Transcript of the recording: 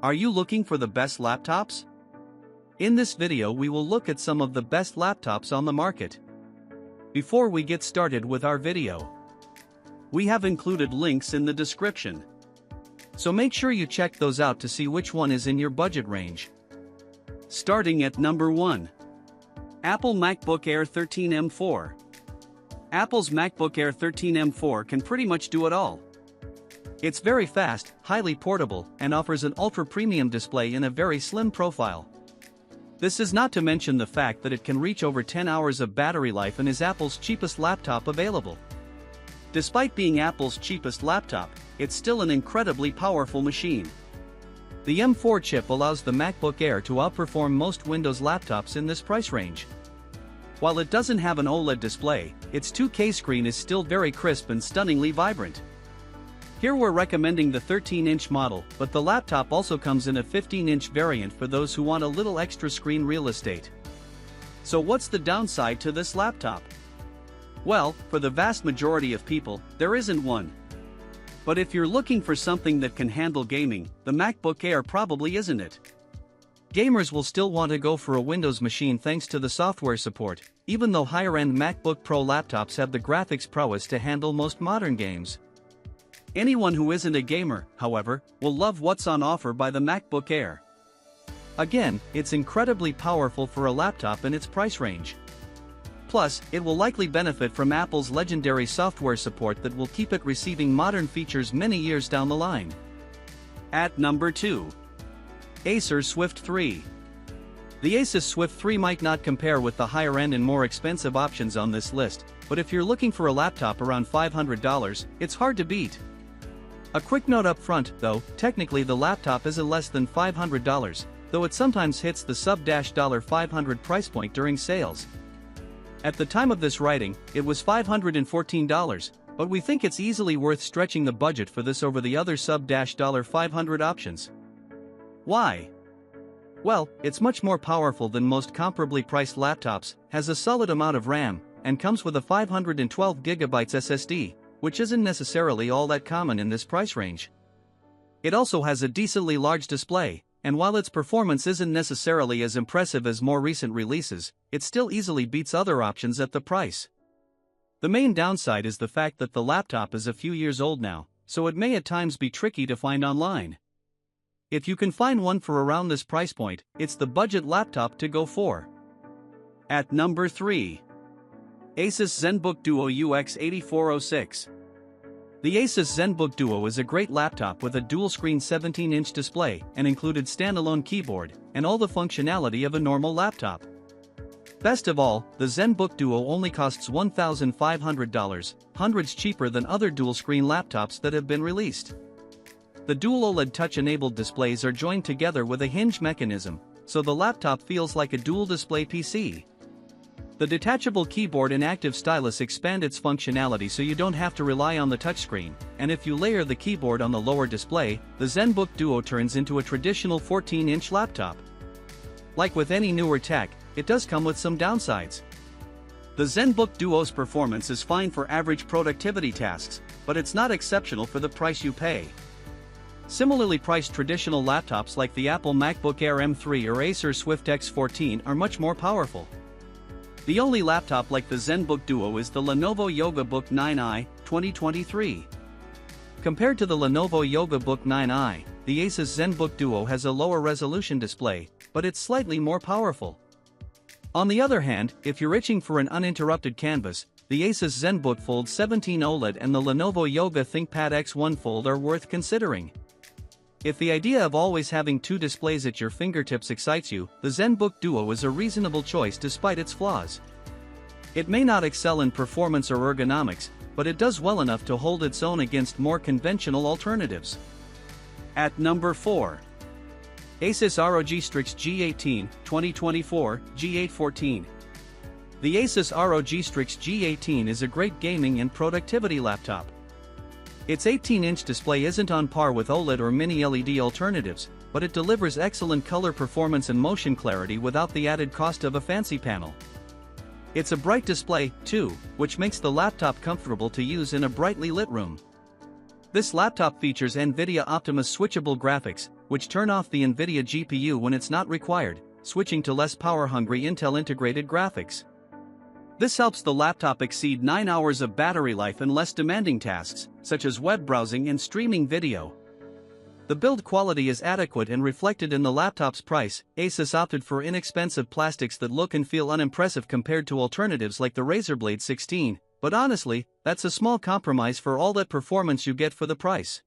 Are you looking for the best laptops? In this video we will look at some of the best laptops on the market. Before we get started with our video, we have included links in the description. So make sure you check those out to see which one is in your budget range. Starting at number 1. Apple MacBook Air 13 M4. Apple's MacBook Air 13 M4 can pretty much do it all. It's very fast, highly portable, and offers an ultra-premium display in a very slim profile. This is not to mention the fact that it can reach over 10 hours of battery life and is Apple's cheapest laptop available. Despite being Apple's cheapest laptop, it's still an incredibly powerful machine. The M4 chip allows the MacBook Air to outperform most Windows laptops in this price range. While it doesn't have an OLED display, its 2K screen is still very crisp and stunningly vibrant. Here we're recommending the 13-inch model, but the laptop also comes in a 15-inch variant for those who want a little extra screen real estate. So what's the downside to this laptop? Well, for the vast majority of people, there isn't one. But if you're looking for something that can handle gaming, the MacBook Air probably isn't it. Gamers will still want to go for a Windows machine thanks to the software support, even though higher-end MacBook Pro laptops have the graphics prowess to handle most modern games. Anyone who isn't a gamer, however, will love what's on offer by the MacBook Air. Again, it's incredibly powerful for a laptop in its price range. Plus, it will likely benefit from Apple's legendary software support that will keep it receiving modern features many years down the line. At number 2. Acer Swift 3. The Asus Swift 3 might not compare with the higher-end and more expensive options on this list, but if you're looking for a laptop around $500, it's hard to beat. A quick note up front, though, technically the laptop is less than $500, though it sometimes hits the sub-$500 price point during sales. At the time of this writing, it was $514, but we think it's easily worth stretching the budget for this over the other sub-$500 options. Why? Well, it's much more powerful than most comparably priced laptops, has a solid amount of RAM, and comes with a 512GB SSD, which isn't necessarily all that common in this price range. It also has a decently large display, and while its performance isn't necessarily as impressive as more recent releases, it still easily beats other options at the price. The main downside is the fact that the laptop is a few years old now, so it may at times be tricky to find online. If you can find one for around this price point, it's the budget laptop to go for. At number 3. Asus Zenbook Duo UX8406. The Asus Zenbook Duo is a great laptop with a dual-screen 17-inch display, an included standalone keyboard, and all the functionality of a normal laptop. Best of all, the Zenbook Duo only costs $1,500, hundreds cheaper than other dual-screen laptops that have been released. The dual OLED touch-enabled displays are joined together with a hinge mechanism, so the laptop feels like a dual-display PC. The detachable keyboard and active stylus expand its functionality so you don't have to rely on the touchscreen, and if you layer the keyboard on the lower display, the Zenbook Duo turns into a traditional 14-inch laptop. Like with any newer tech, it does come with some downsides. The Zenbook Duo's performance is fine for average productivity tasks, but it's not exceptional for the price you pay. Similarly priced traditional laptops like the Apple MacBook Air M3 or Acer Swift X14 are much more powerful. The only laptop like the Zenbook Duo is the Lenovo Yoga Book 9i, 2023. Compared to the Lenovo Yoga Book 9i, the Asus Zenbook Duo has a lower resolution display, but it's slightly more powerful. On the other hand, if you're itching for an uninterrupted canvas, the Asus Zenbook Fold 17 OLED and the Lenovo Yoga ThinkPad X1 Fold are worth considering. If the idea of always having two displays at your fingertips excites you, the Zenbook Duo is a reasonable choice despite its flaws. It may not excel in performance or ergonomics, but it does well enough to hold its own against more conventional alternatives. At number 4. Asus ROG Strix G18, 2024, G814. The Asus ROG Strix G18 is a great gaming and productivity laptop. Its 18-inch display isn't on par with OLED or mini-LED alternatives, but it delivers excellent color performance and motion clarity without the added cost of a fancy panel. It's a bright display, too, which makes the laptop comfortable to use in a brightly lit room. This laptop features NVIDIA Optimus switchable graphics, which turn off the NVIDIA GPU when it's not required, switching to less power-hungry Intel integrated graphics. This helps the laptop exceed 9 hours of battery life in less demanding tasks, such as web browsing and streaming video. The build quality is adequate and reflected in the laptop's price. Asus opted for inexpensive plastics that look and feel unimpressive compared to alternatives like the Razer Blade 16, but honestly, that's a small compromise for all that performance you get for the price.